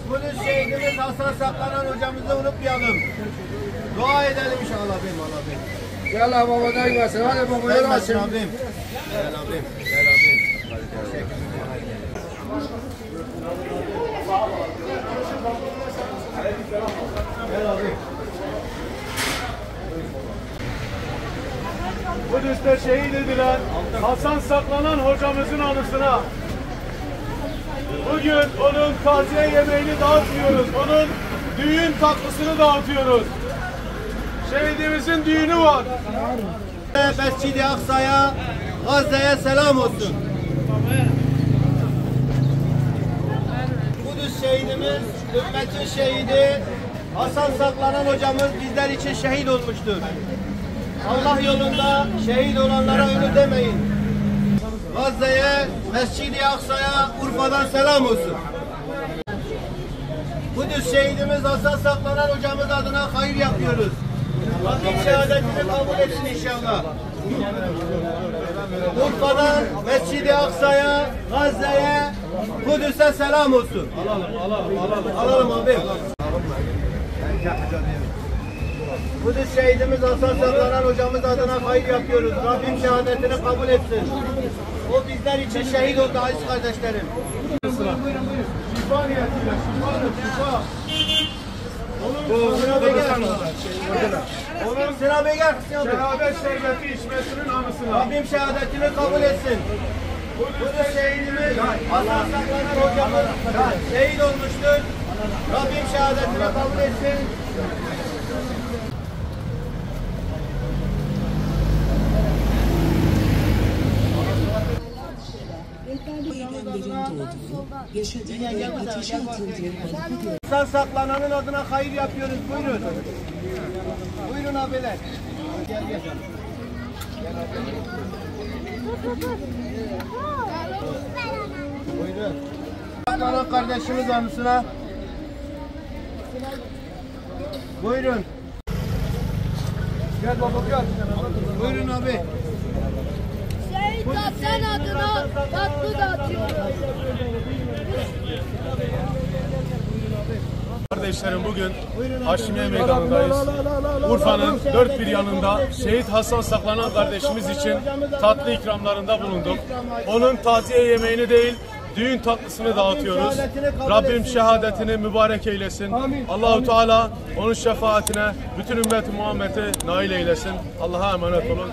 Kudüs şehidimiz Hasan Saklanan hocamızı unutmayalım. Dua edelim inşallah abim, abim. Gel abi babadan gelsin. Hadi babayı Gel açın. abim. Gel abim. Gel abim. Gel abim. Kudüs'te şehit edilen Hasan Saklanan hocamızın anısına bugün onun taziye yemeğini dağıtmıyoruz. Onun düğün tatlısını dağıtıyoruz. Şehidimizin düğünü var. Mescid-i Aksa'ya, Gazze'ye selam olsun. Kudüs şehidimiz, ümmetin şehidi Hasan Saklanan hocamız bizler için şehit olmuştur. Allah yolunda şehit olanlara ölü demeyin. Gazze'ye, Mescid-i Aksa'ya, Urfa'dan selam olsun. Kudüs şehidimiz Hasan Saklanan hocamız adına hayır yapıyoruz. Rabbim şehadetini kabul etsin inşallah. Urfa'dan Mescid-i Aksa'ya, Gazze'ye, Kudüs'e selam olsun. Alalım abim. Kudüs şehidimiz Hasan Saklanan hocamız adına hayır yapıyoruz. Rabbim şehadetini kabul etsin. O bizler için şehit oldu aziz kardeşlerim. Şifa niyetiyle, şifa. Onun Sinan Bey gel. Şehadet şerbeti içmesinin anısına. Rabbim şehadetini kabul etsin. Kudüs şehidimiz Hasan Saklanan hocamız şehit olmuştur. Rabbim şehadetini kabul etsin. Yaşadığı ve ateşe atıldığı Hasan Saklanan'ın adına hayır yapıyoruz. Buyurun. Buyurun abiler. Gel gel. Buyurun. Saklanan kardeşimiz anısına. Buyurun. Gel baba gel. Buyurun abi. Şehit Hasan adına tatlı dağıtıyoruz. Kardeşlerim bugün Haşimiye Meydanı'ndayız. Urfa'nın dört bir yanında şehit Hasan Saklanan kardeşimiz için tatlı ikramlarında bulunduk. Onun taziye yemeğini değil, düğün tatlısını dağıtıyoruz. Rabbim şehadetini mübarek eylesin. Allahu Teala onun şefaatine bütün ümmet-i Muhammed'i nail eylesin. Allah'a emanet olun.